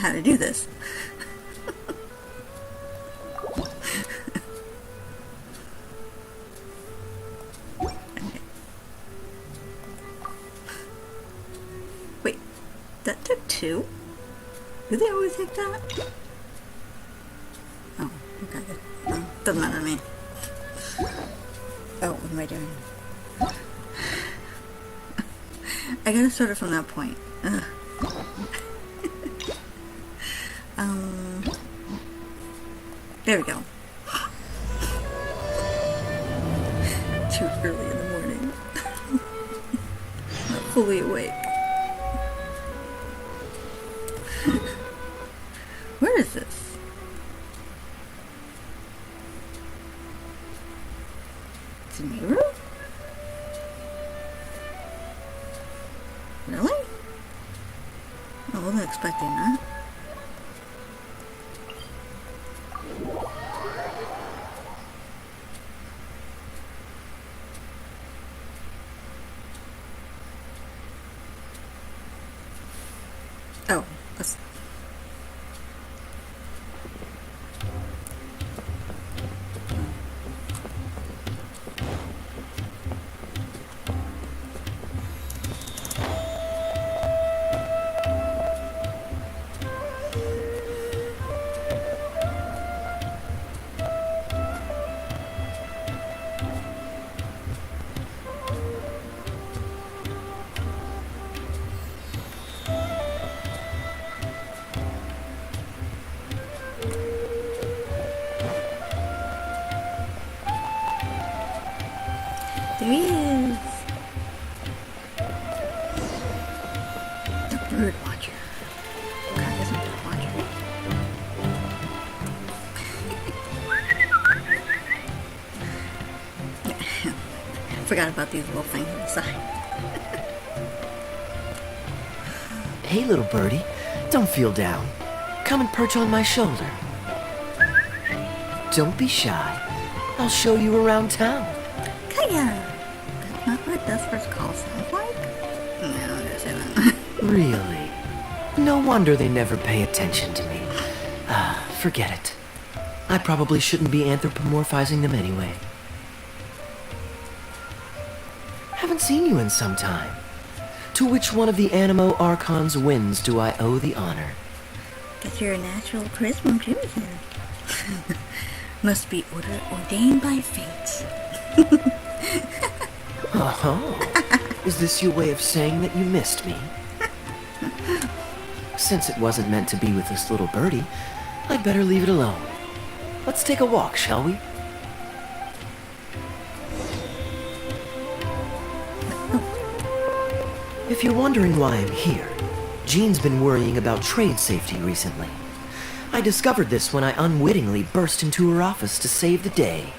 how to do this. Okay. Wait, that took 2? Do they always take that? Oh, okay. No, doesn't matter to me. Oh, what am I doing? I gotta start it from that point. Ugh. There we go. Too early in the morning. Not fully awake. Where is this? Sumeru? Really? I wasn't expecting that. Oh, that's... There he is! The bird watcher. Kaeya's a bird watcher. Forgot about these little things on the side. Hey, little birdie, don't feel down. Come and perch on my shoulder. Don't be shy. I'll show you around town. Kaeya! That's not what Dustford's call sounds like? No, it isn't. Really? No wonder they never pay attention to me. Forget it. I probably shouldn't be anthropomorphizing them anyway. Haven't seen you in some time. To which one of the Animo Archon's winds do I owe the honor? Guess you're a natural charisma producer. Must be ordained by fate. Oh, is this your way of saying that you missed me? Since it wasn't meant to be with this little birdie, I'd better leave it alone. Let's take a walk, shall we? If you're wondering why I'm here, Jean's been worrying about trade safety recently. I discovered this when I unwittingly burst into her office to save the day.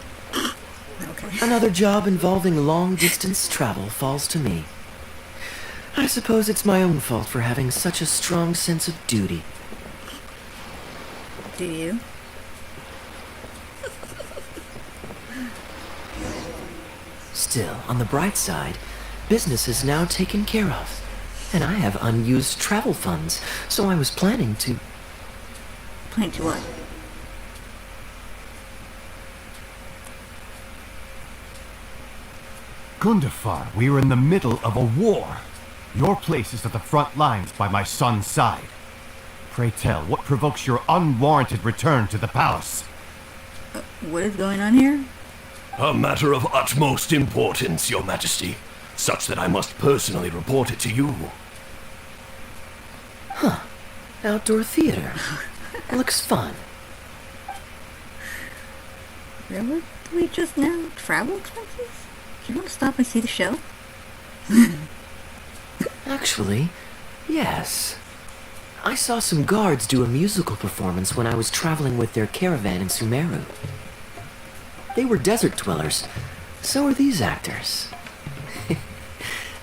Okay. Another job involving long-distance travel falls to me. I suppose it's my own fault for having such a strong sense of duty. Do you? Still, on the bright side, business is now taken care of. And I have unused travel funds, so I was planning to... Plan to what? Gundafar, we are in the middle of a war. Your place is at the front lines by my son's side. Pray tell, what provokes your unwarranted return to the palace? What is going on here? A matter of utmost importance, Your Majesty, such that I must personally report it to you. Huh. Outdoor theater. Looks fun. Really? We just now travel expenses? Do you want to stop and see the show? Actually, yes. I saw some guards do a musical performance when I was traveling with their caravan in Sumeru. They were desert dwellers. So are these actors.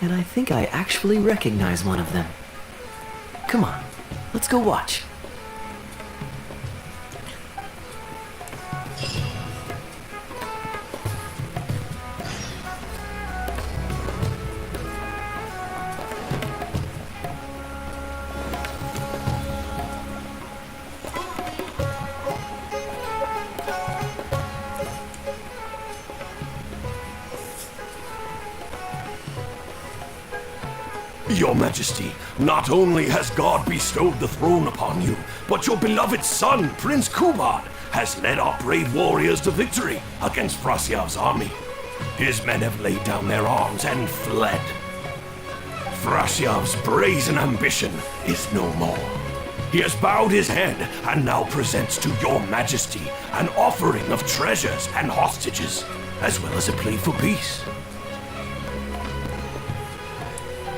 And I think I actually recognize one of them. Come on, let's go watch. Your Majesty, not only has God bestowed the throne upon you, but your beloved son, Prince Kubad, has led our brave warriors to victory against Frasyav's army. His men have laid down their arms and fled. Frasyav's brazen ambition is no more. He has bowed his head and now presents to your Majesty an offering of treasures and hostages, as well as a plea for peace.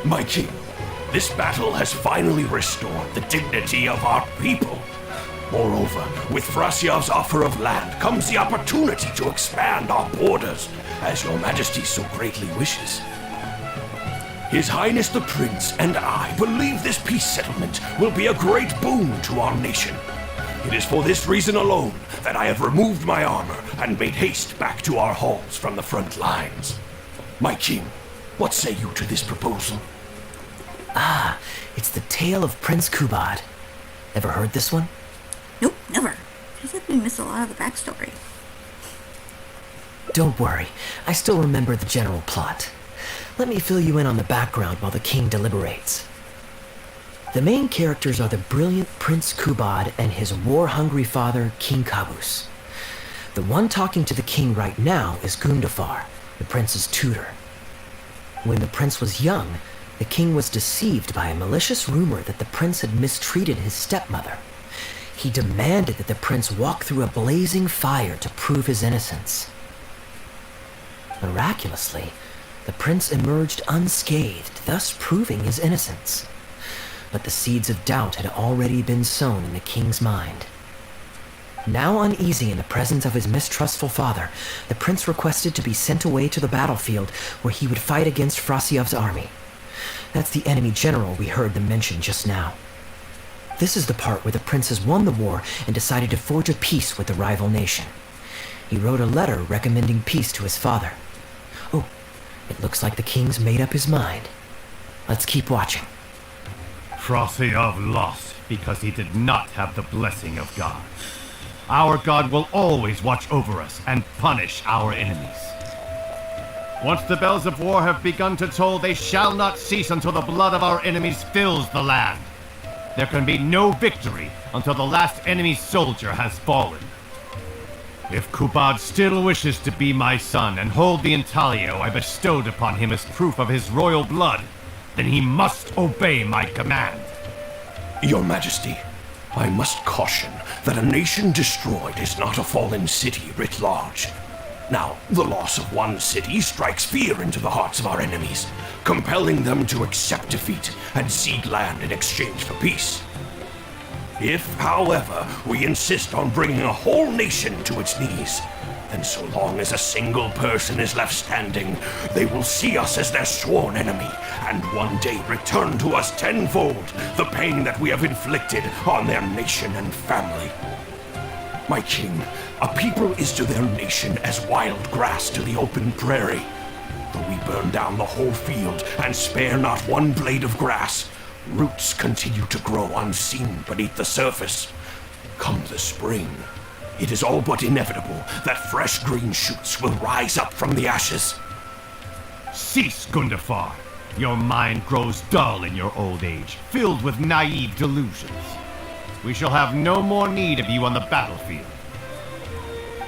My king, this battle has finally restored the dignity of our people. Moreover, with Frasyav's offer of land comes the opportunity to expand our borders, as your Majesty so greatly wishes. His Highness the Prince and I believe this peace settlement will be a great boon to our nation. It is for this reason alone that I have removed my armor and made haste back to our halls from the front lines. My king, what say you to this proposal? Ah, it's the tale of Prince Kubad. Ever heard this one? Nope, never. Feels like we missed a lot of the backstory. Don't worry, I still remember the general plot. Let me fill you in on the background while the king deliberates. The main characters are the brilliant Prince Kubad and his war-hungry father, King Kabus. The one talking to the king right now is Gundafar, the prince's tutor. When the prince was young, the king was deceived by a malicious rumor that the prince had mistreated his stepmother. He demanded that the prince walk through a blazing fire to prove his innocence. Miraculously, the prince emerged unscathed, thus proving his innocence. But the seeds of doubt had already been sown in the king's mind. Now uneasy in the presence of his mistrustful father, the prince requested to be sent away to the battlefield where he would fight against Frasyav's army. That's the enemy general we heard them mention just now. This is the part where the prince has won the war and decided to forge a peace with the rival nation. He wrote a letter recommending peace to his father. Oh, it looks like the king's made up his mind. Let's keep watching. Frosyav lost because he did not have the blessing of God. Our God will always watch over us and punish our enemies. Once the bells of war have begun to toll, they shall not cease until the blood of our enemies fills the land. There can be no victory until the last enemy soldier has fallen. If Kubad still wishes to be my son and hold the intaglio I bestowed upon him as proof of his royal blood, then he must obey my command. Your Majesty, I must caution that a nation destroyed is not a fallen city writ large. Now, the loss of one city strikes fear into the hearts of our enemies, compelling them to accept defeat and cede land in exchange for peace. If, however, we insist on bringing a whole nation to its knees, then so long as a single person is left standing, they will see us as their sworn enemy, and one day return to us tenfold the pain that we have inflicted on their nation and family. My king, a people is to their nation as wild grass to the open prairie. Though we burn down the whole field and spare not one blade of grass, roots continue to grow unseen beneath the surface. Come the spring, it is all but inevitable that fresh green shoots will rise up from the ashes. Cease, Gundafar. Your mind grows dull in your old age, filled with naive delusions. We shall have no more need of you on the battlefield.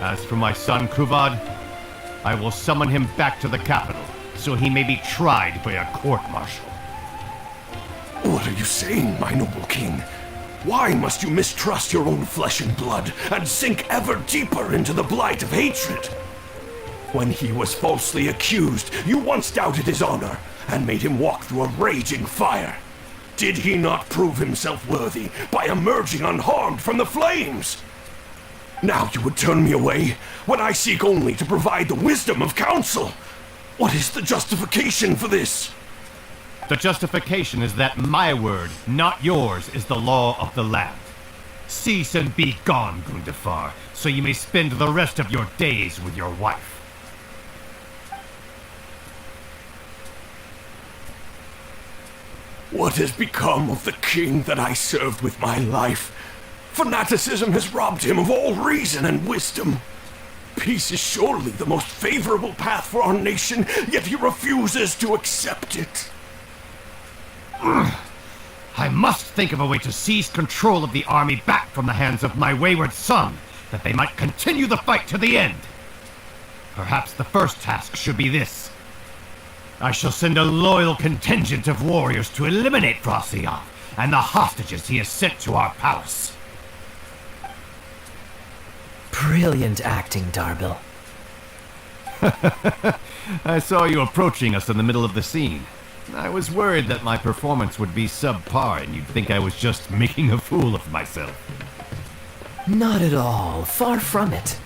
As for my son Kubad, I will summon him back to the capital, so he may be tried by a court-martial. What are you saying, my noble king? Why must you mistrust your own flesh and blood and sink ever deeper into the blight of hatred? When he was falsely accused, you once doubted his honor and made him walk through a raging fire. Did he not prove himself worthy by emerging unharmed from the flames? Now you would turn me away when I seek only to provide the wisdom of counsel. What is the justification for this? The justification is that my word, not yours, is the law of the land. Cease and be gone, Gundafar, so you may spend the rest of your days with your wife. What has become of the king that I served with my life? Fanaticism has robbed him of all reason and wisdom. Peace is surely the most favorable path for our nation, yet he refuses to accept it. I must think of a way to seize control of the army back from the hands of my wayward son, that they might continue the fight to the end. Perhaps the first task should be this. I shall send a loyal contingent of warriors to eliminate Frosiyov and the hostages he has sent to our palace. Brilliant acting, Darbil. I saw you approaching us in the middle of the scene. I was worried that my performance would be subpar and you'd think I was just making a fool of myself. Not at all. Far from it.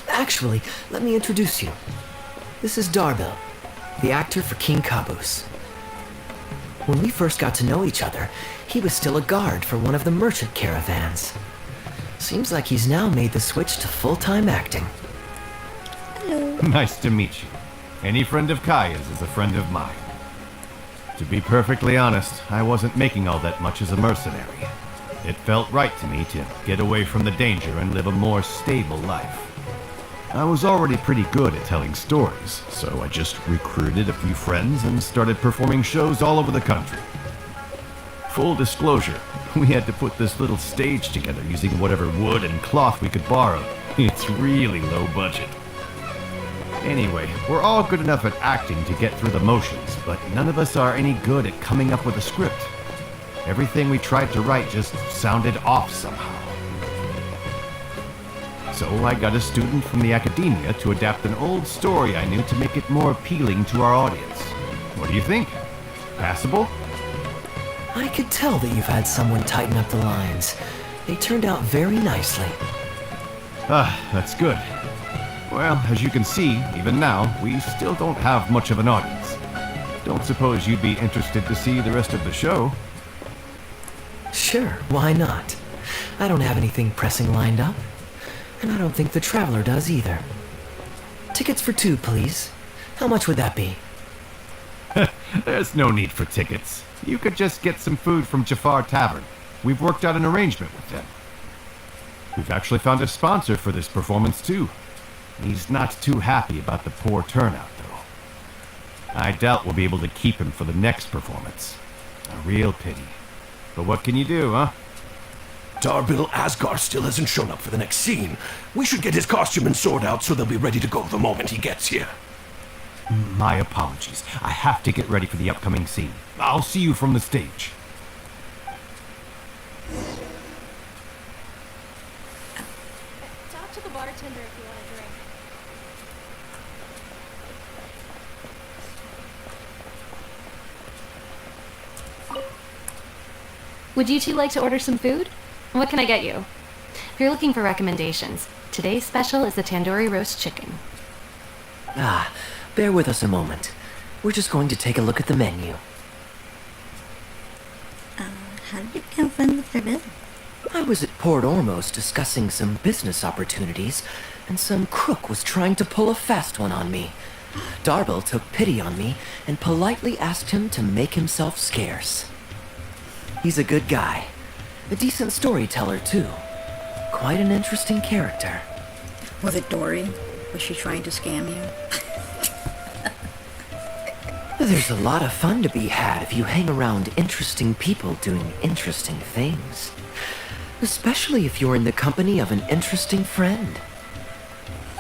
Actually, let me introduce you. This is Darbil, the actor for King Caboose. When we first got to know each other, he was still a guard for one of the merchant caravans. Seems like he's now made the switch to full-time acting. Hello. Nice to meet you. Any friend of Kaeya's is a friend of mine. To be perfectly honest, I wasn't making all that much as a mercenary. It felt right to me to get away from the danger and live a more stable life. I was already pretty good at telling stories, so I just recruited a few friends and started performing shows all over the country. Full disclosure, we had to put this little stage together using whatever wood and cloth we could borrow. It's really low budget. Anyway, we're all good enough at acting to get through the motions, but none of us are any good at coming up with a script. Everything we tried to write just sounded off somehow. So I got a student from the academia to adapt an old story I knew to make it more appealing to our audience. What do you think? Passable? I could tell that you've had someone tighten up the lines. They turned out very nicely. That's good. Well, as you can see, even now, we still don't have much of an audience. Don't suppose you'd be interested to see the rest of the show? Sure, why not? I don't have anything pressing lined up. And I don't think the Traveler does either. Tickets for 2, please. How much would that be? There's no need for tickets. You could just get some food from Jafar Tavern. We've worked out an arrangement with them. We've actually found a sponsor for this performance, too. He's not too happy about the poor turnout, though. I doubt we'll be able to keep him for the next performance. A real pity. But what can you do, huh? Darbil Asgar still hasn't shown up for the next scene. We should get his costume and sword out so they'll be ready to go the moment he gets here. My apologies. I have to get ready for the upcoming scene. I'll see you from the stage. Talk to the bartender if you want a drink. Would you two like to order some food? What can I get you? If you're looking for recommendations, today's special is the tandoori roast chicken. Bear with us a moment. We're just going to take a look at the menu. How did you become friends with Darbil? I was at Port Ormos discussing some business opportunities, and some crook was trying to pull a fast one on me. Darbil took pity on me and politely asked him to make himself scarce. He's a good guy. A decent storyteller, too. Quite an interesting character. Was it Dory? Was she trying to scam you? There's a lot of fun to be had if you hang around interesting people doing interesting things. Especially if you're in the company of an interesting friend.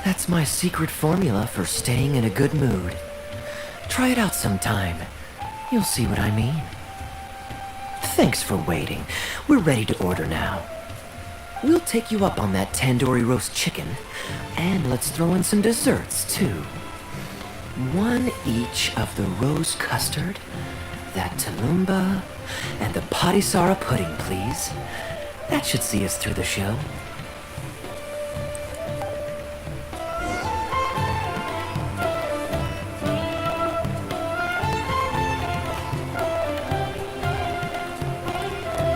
That's my secret formula for staying in a good mood. Try it out sometime. You'll see what I mean. Thanks for waiting. We're ready to order now. We'll take you up on that tandoori roast chicken, and let's throw in some desserts, too. 1 each of the rose custard, that talumba, and the patisara pudding, please. That should see us through the show.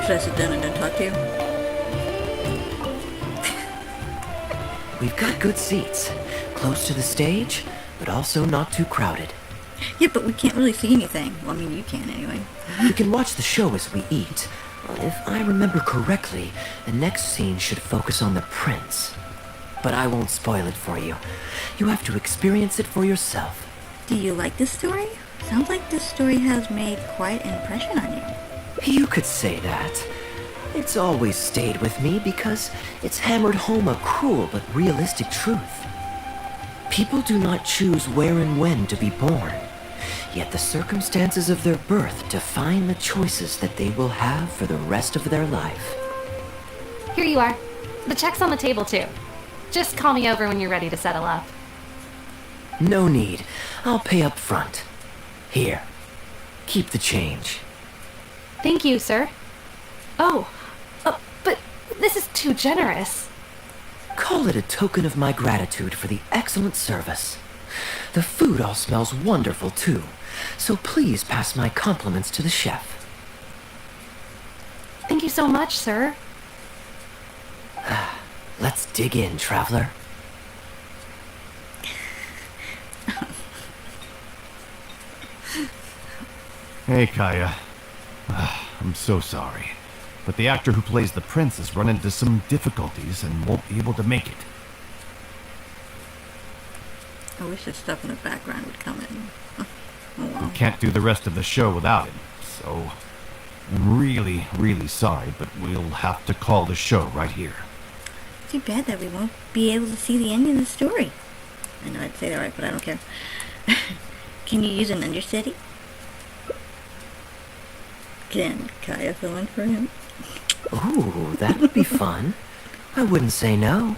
Should I sit down and don't talk to you? We've got good seats, close to the stage, but also not too crowded. Yeah, but we can't really see anything. Well, I mean, you can anyway. We can watch the show as we eat. If I remember correctly, the next scene should focus on the prince. But I won't spoil it for you. You have to experience it for yourself. Do you like this story? Sounds like this story has made quite an impression on you. You could say that. It's always stayed with me because it's hammered home a cruel but realistic truth. People do not choose where and when to be born, yet the circumstances of their birth define the choices that they will have for the rest of their life. Here you are. The check's on the table, too. Just call me over when you're ready to settle up. No need. I'll pay up front. Here. Keep the change. Thank you, sir. Oh, but this is too generous. Call it a token of my gratitude for the excellent service. The food all smells wonderful, too, so please pass my compliments to the chef. Thank you so much, sir. Let's dig in, traveler. Hey, Kaeya. I'm so sorry, but the actor who plays the prince has run into some difficulties and won't be able to make it. I wish the stuff in the background would come in. Oh well. We can't do the rest of the show without him, so I'm really, really sorry, but we'll have to call the show right here. Too bad that we won't be able to see the ending of the story. I know I'd say that right, but I don't care. Can you use an understudy? Can Kaeya fill in for him? Ooh, that would be fun. I wouldn't say no.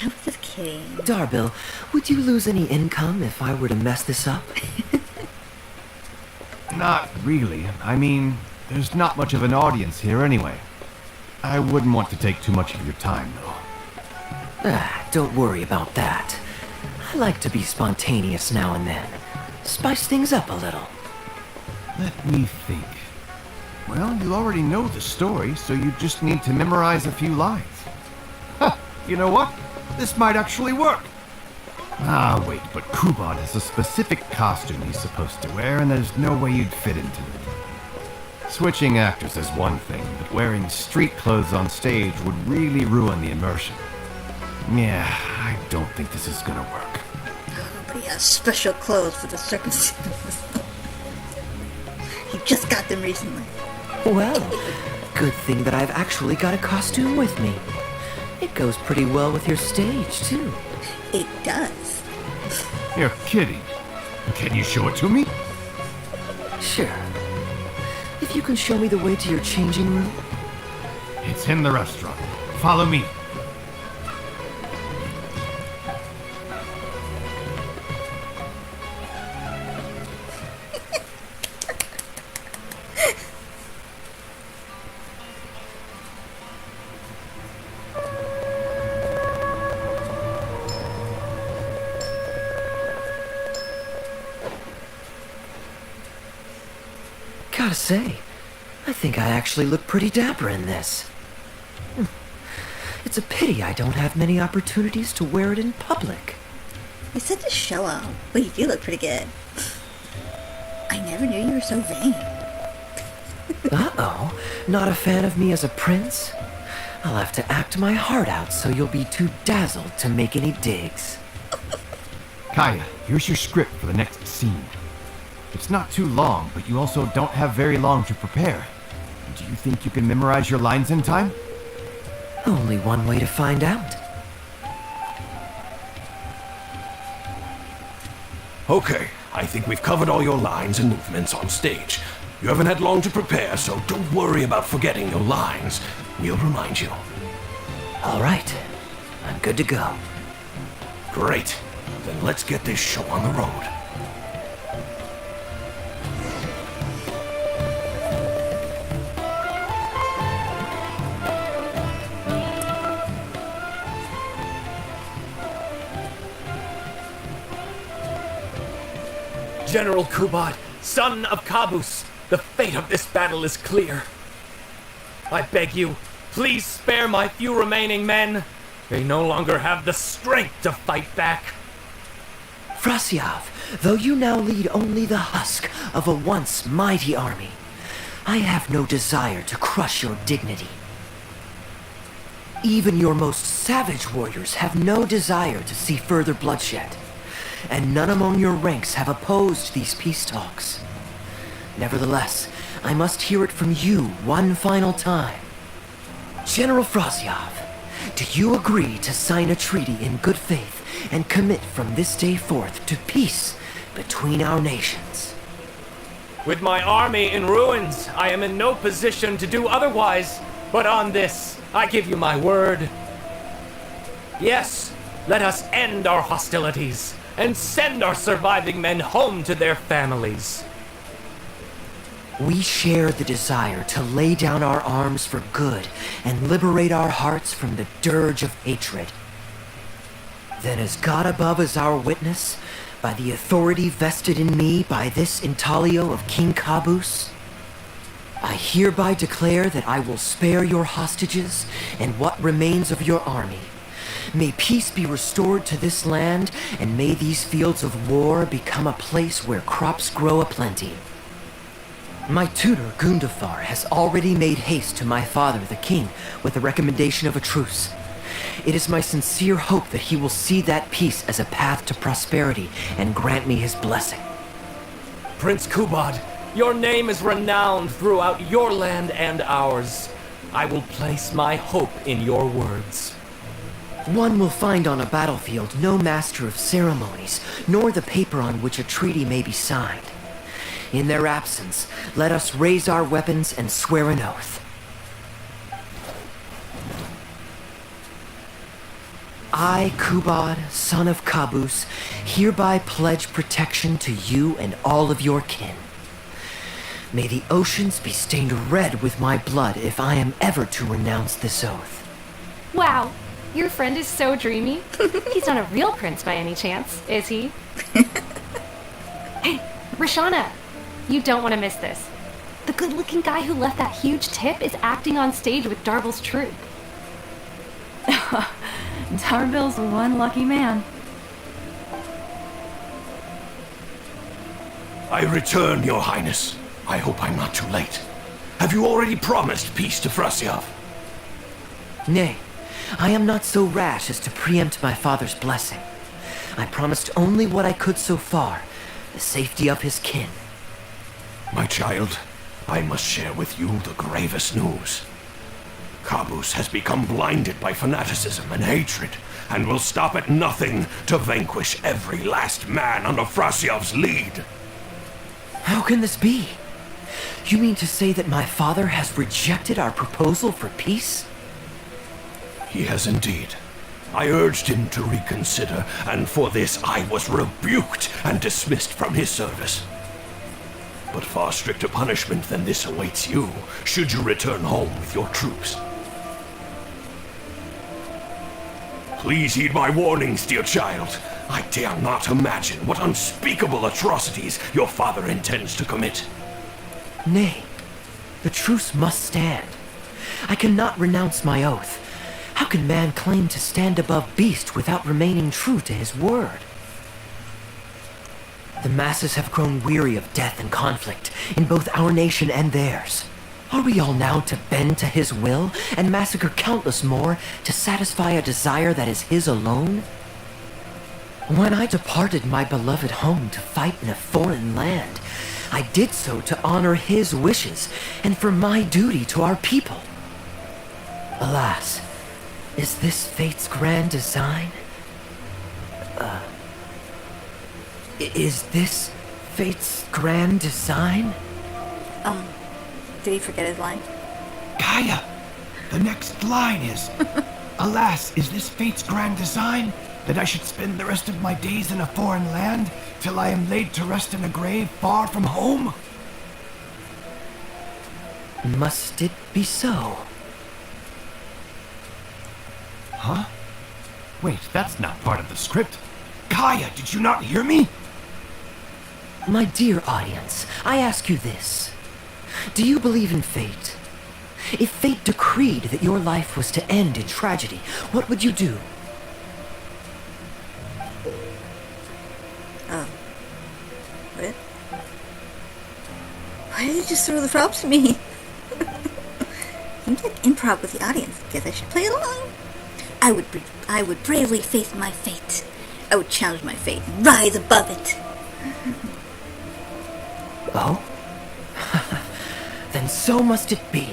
I was just kidding. Darbil, would you lose any income if I were to mess this up? Not really. I mean, there's not much of an audience here anyway. I wouldn't want to take too much of your time, though. Don't worry about that. I like to be spontaneous now and then. Spice things up a little. Let me think. Well, you already know the story, so you just need to memorize a few lines. Huh, you know what? This might actually work. Ah, wait, but Kubot has a specific costume he's supposed to wear, and there's no way you'd fit into it. Switching actors is one thing, but wearing street clothes on stage would really ruin the immersion. Yeah, I don't think this is gonna work. But he has special clothes for the circumstances. He just got them recently. Well, good thing that I've actually got a costume with me. It goes pretty well with your stage, too. It does. You're kidding. Can you show it to me? Sure. If you can show me the way to your changing room. It's in the restaurant. Follow me. Gotta say, I think I actually look pretty dapper in this. It's a pity I don't have many opportunities to wear it in public. You're such a show-off, but you do look pretty good. I never knew you were so vain. Uh-oh, not a fan of me as a prince? I'll have to act my heart out so you'll be too dazzled to make any digs. Kaeya, here's your script for the next scene. It's not too long, but you also don't have very long to prepare. Do you think you can memorize your lines in time? Only one way to find out. Okay, I think we've covered all your lines and movements on stage. You haven't had long to prepare, so don't worry about forgetting your lines. We'll remind you. All right, I'm good to go. Great. Then let's get this show on the road. General Kubot, son of Kabus, the fate of this battle is clear. I beg you, please spare my few remaining men. They no longer have the strength to fight back. Frasyav, though you now lead only the husk of a once mighty army, I have no desire to crush your dignity. Even your most savage warriors have no desire to see further bloodshed. and none among your ranks have opposed these peace talks. Nevertheless, I must hear it from you one final time. General Frosyav, do you agree to sign a treaty in good faith and commit from this day forth to peace between our nations? With my army in ruins, I am in no position to do otherwise, but on this, I give you my word. Yes, let us end our hostilities and send our surviving men home to their families. We share the desire to lay down our arms for good and liberate our hearts from the dirge of hatred. Then as God above is our witness, by the authority vested in me by this intaglio of King Caboose, I hereby declare that I will spare your hostages and what remains of your army. May peace be restored to this land, and may these fields of war become a place where crops grow aplenty. My tutor, Gundafar, has already made haste to my father, the king, with the recommendation of a truce. It is my sincere hope that he will see that peace as a path to prosperity and grant me his blessing. Prince Kubad, your name is renowned throughout your land and ours. I will place my hope in your words. One will find on a battlefield no master of ceremonies, nor the paper on which a treaty may be signed. In their absence, let us raise our weapons and swear an oath. I, Kubad, son of Caboose, hereby pledge protection to you and all of your kin. May the oceans be stained red with my blood if I am ever to renounce this oath. Wow, your friend is so dreamy. He's not a real prince by any chance, is he? Hey, Rashana, you don't want to miss this. The good-looking guy who left that huge tip is acting on stage with Darbil's troupe. Darbil's one lucky man. I return, Your Highness. I hope I'm not too late. Have you already promised peace to Frosyav? Nay, I am not so rash as to preempt my father's blessing. I promised only what I could so far, the safety of his kin. My child, I must share with you the gravest news. Caboose has become blinded by fanaticism and hatred, and will stop at nothing to vanquish every last man under Frosyav's lead. How can this be? You mean to say that my father has rejected our proposal for peace? He has indeed. I urged him to reconsider, and for this I was rebuked and dismissed from his service. But far stricter punishment than this awaits you, should you return home with your troops. Please heed my warnings, dear child. I dare not imagine what unspeakable atrocities your father intends to commit. Nay, the truce must stand. I cannot renounce my oath. How can man claim to stand above beast without remaining true to his word? The masses have grown weary of death and conflict in both our nation and theirs. Are we all now to bend to his will and massacre countless more to satisfy a desire that is his alone? When I departed my beloved home to fight in a foreign land, I did so to honor his wishes and for my duty to our people. Alas, is this fate's grand design? Is this fate's grand design? Did he forget his line? Kaeya, the next line is, alas, is this fate's grand design, that I should spend the rest of my days in a foreign land, till I am laid to rest in a grave far from home? Must it be so? Huh? Wait, that's not part of the script. Kaeya, did you not hear me? My dear audience, I ask you this. Do you believe in fate? If fate decreed that your life was to end in tragedy, what would you do? What? Why did you just throw the props to me? You did improv with the audience. Guess I should play along. I would bravely face my fate, I would challenge my fate and rise above it. Oh? Then so must it be.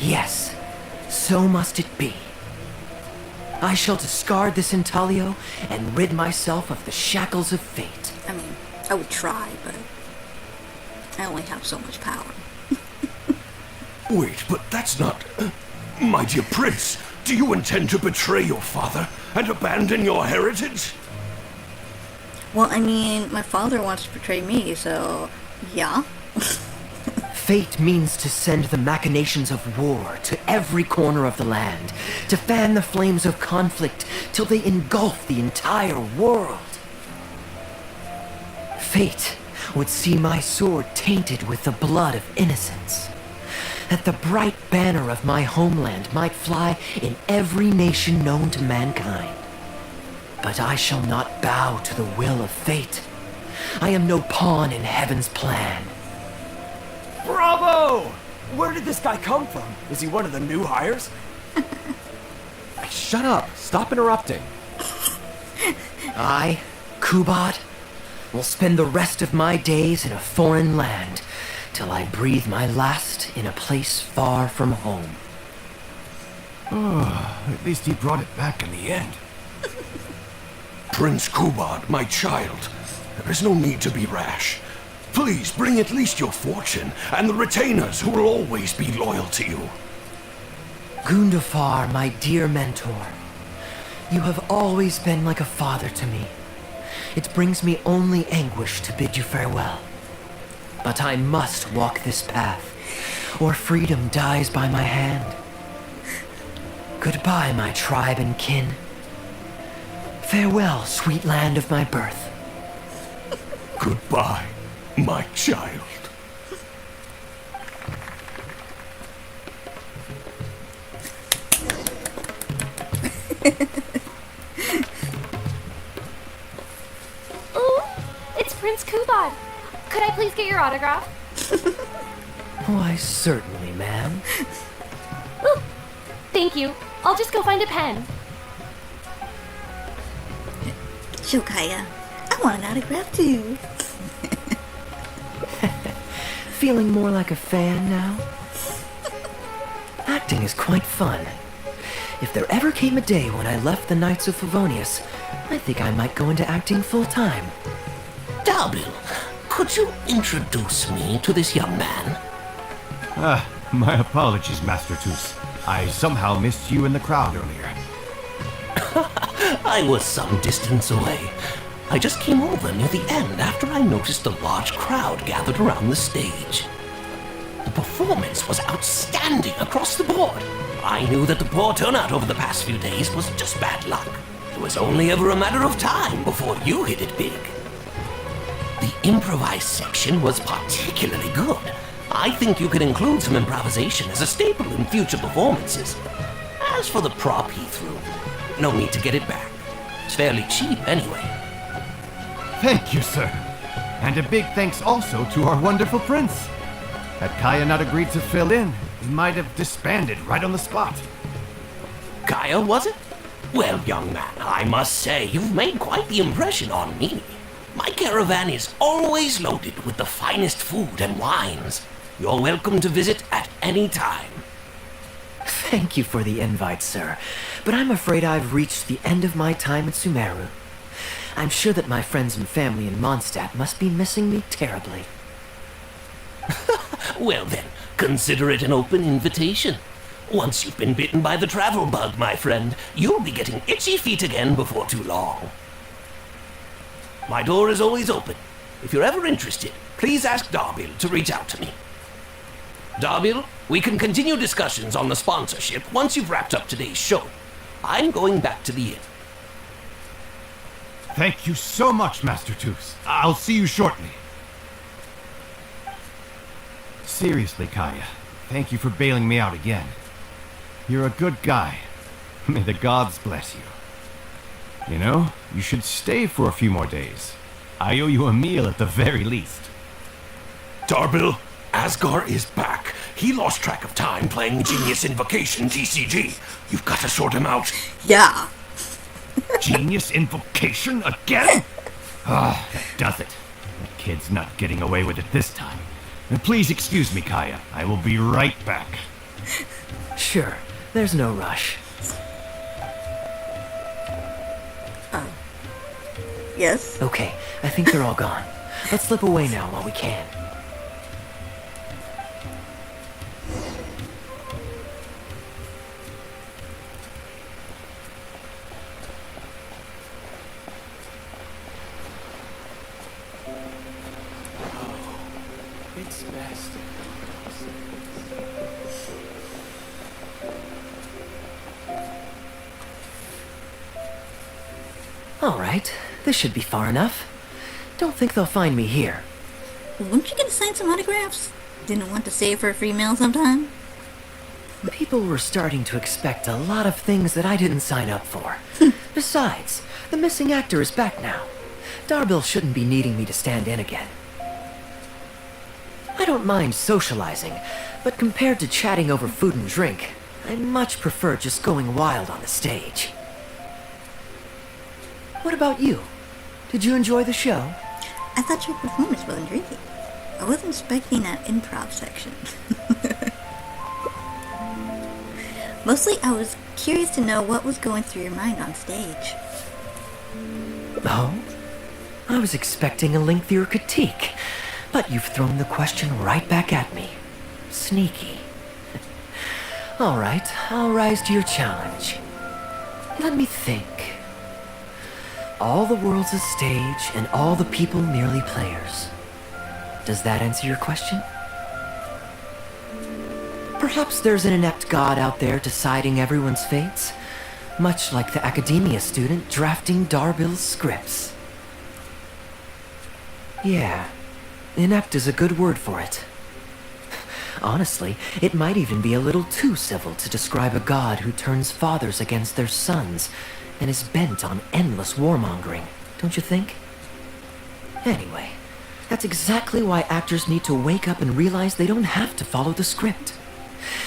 Yes, so must it be. I shall discard this intaglio and rid myself of the shackles of fate. I mean, I would try, but I only have so much power. Wait, but that's not... my dear prince, do you intend to betray your father and abandon your heritage? Well, I mean, my father wants to betray me, so yeah. Fate means to send the machinations of war to every corner of the land, to fan the flames of conflict till they engulf the entire world. Fate would see my sword tainted with the blood of innocence, that the bright banner of my homeland might fly in every nation known to mankind. But I shall not bow to the will of fate. I am no pawn in heaven's plan. Bravo! Where did this guy come from? Is he one of the new hires? Shut up! Stop interrupting. I, Kubad, will spend the rest of my days in a foreign land till I breathe my last in a place far from home. At least he brought it back in the end. Prince Kubad, my child, there is no need to be rash. Please bring at least your fortune and the retainers who will always be loyal to you. Gundafar, my dear mentor, you have always been like a father to me. It brings me only anguish to bid you farewell. But I must walk this path, or freedom dies by my hand. Goodbye, my tribe and kin. Farewell, sweet land of my birth. Goodbye, my child. Ooh, it's Prince Kubad. Could I please get your autograph? Why, certainly, ma'am. Ooh, thank you. I'll just go find a pen. So, Kaeya, I want an autograph too. Feeling more like a fan now? Acting is quite fun. If there ever came a day when I left the Knights of Favonius, I think I might go into acting full-time. Darbil, could you introduce me to this young man? My apologies, Master Toos. I somehow missed you in the crowd earlier. I was some distance away. I just came over near the end after I noticed a large crowd gathered around the stage. The performance was outstanding across the board. I knew that the poor turnout over the past few days was just bad luck. It was only ever a matter of time before you hit it big. The improvised section was particularly good. I think you could include some improvisation as a staple in future performances. As for the prop he threw, no need to get it back. It's fairly cheap anyway. Thank you, sir. And a big thanks also to our wonderful prince. Had Kaeya not agreed to fill in, he might have disbanded right on the spot. Kaeya, was it? Well, young man, I must say you've made quite the impression on me. My caravan is always loaded with the finest food and wines. You're welcome to visit at any time. Thank you for the invite, sir, but I'm afraid I've reached the end of my time at Sumeru. I'm sure that my friends and family in Mondstadt must be missing me terribly. Well then, consider it an open invitation. Once you've been bitten by the travel bug, my friend, you'll be getting itchy feet again before too long. My door is always open. If you're ever interested, please ask Darbil to reach out to me. Darbil, we can continue discussions on the sponsorship once you've wrapped up today's show. I'm going back to the inn. Thank you so much, Master Toos. I'll see you shortly. Seriously, Kaeya, thank you for bailing me out again. You're a good guy. May the gods bless you. You know, you should stay for a few more days. I owe you a meal at the very least. Darbil, Asgar is back. He lost track of time playing Genius Invocation TCG. You've got to sort him out. Yeah. Genius invocation again? Ah, that does it. The kid's not getting away with it this time. And please excuse me, Kaeya. I will be right back. Sure, there's no rush. Yes? Okay, I think they're all gone. Let's slip away now while we can. It's best. All right, this should be far enough. Don't think they'll find me here. Wouldn't you get to sign some autographs? Didn't want to save for a free meal sometime? People were starting to expect a lot of things that I didn't sign up for. Besides, the missing actor is back now. Darbil shouldn't be needing me to stand in again. I don't mind socializing, but compared to chatting over food and drink, I much prefer just going wild on the stage. What about you? Did you enjoy the show? I thought your performance was intriguing. I wasn't expecting that improv section. Mostly, I was curious to know what was going through your mind on stage. Oh? I was expecting a lengthier critique, but you've thrown the question right back at me. Sneaky. All right, I'll rise to your challenge. Let me think. All the world's a stage, and all the people merely players. Does that answer your question? Perhaps there's an inept god out there deciding everyone's fates, much like the academia student drafting Darbil's scripts. Yeah, inept is a good word for it. Honestly, it might even be a little too civil to describe a god who turns fathers against their sons and is bent on endless warmongering, don't you think? Anyway, that's exactly why actors need to wake up and realize they don't have to follow the script.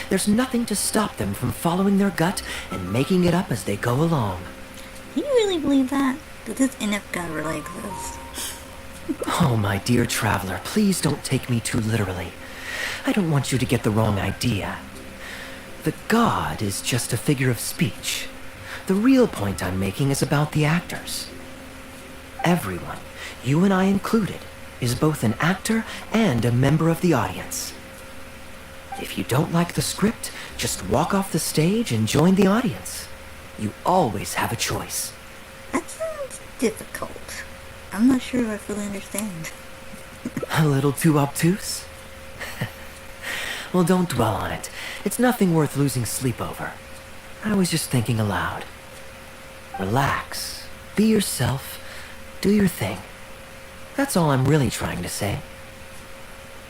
There's nothing to stop them from following their gut and making it up as they go along. Do you really believe that? That this inept god really exists? Oh, my dear traveler, please don't take me too literally. I don't want you to get the wrong idea. The god is just a figure of speech. The real point I'm making is about the actors. Everyone, you and I included, is both an actor and a member of the audience. If you don't like the script, just walk off the stage and join the audience. You always have a choice. That sounds difficult. I'm not sure if I fully understand. A little too obtuse? Well, don't dwell on it. It's nothing worth losing sleep over. I was just thinking aloud. Relax. Be yourself. Do your thing. That's all I'm really trying to say.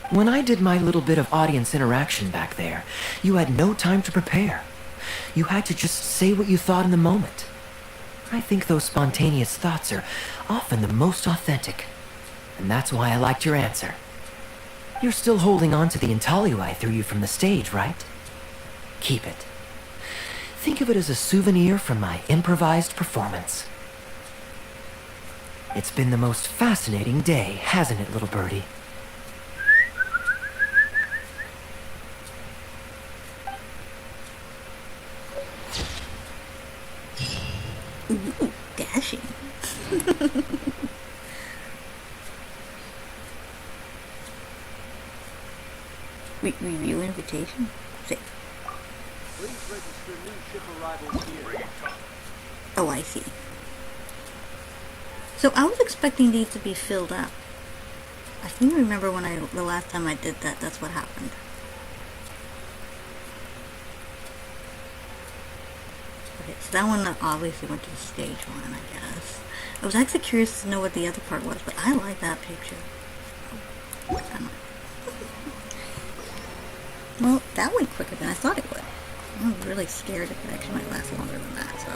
When I did my little bit of audience interaction back there, you had no time to prepare. You had to just say what you thought in the moment. I think those spontaneous thoughts are often the most authentic. And that's why I liked your answer. You're still holding on to the intaglio I threw you from the stage, right? Keep it. Think of it as a souvenir from my improvised performance. It's been the most fascinating day, hasn't it, little birdie? Ooh, dashing. Review invitation? Say. Please register new ship arrivals here. Oh, I see. So I was expecting these to be filled up. I seem to remember when the last time I did that, that's what happened. Okay, so that one obviously went to the stage one, I guess. I was actually curious to know what the other part was, but I like that picture. Oh, I don't know. Well, that went quicker than I thought it would. I was really scared it actually might last longer than that, so...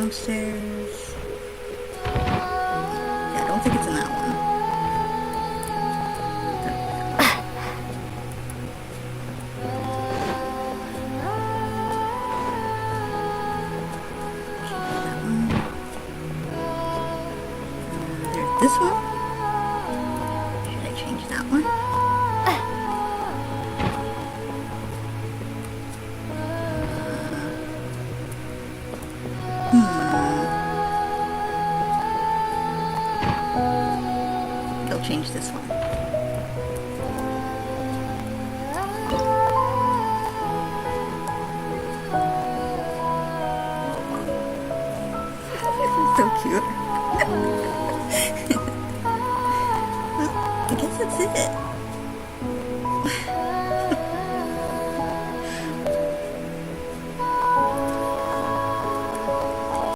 downstairs. Yeah, I don't think it's in that one. There's this one. Should I change that one? I'll change this one. This is so cute. Well, I guess that's it.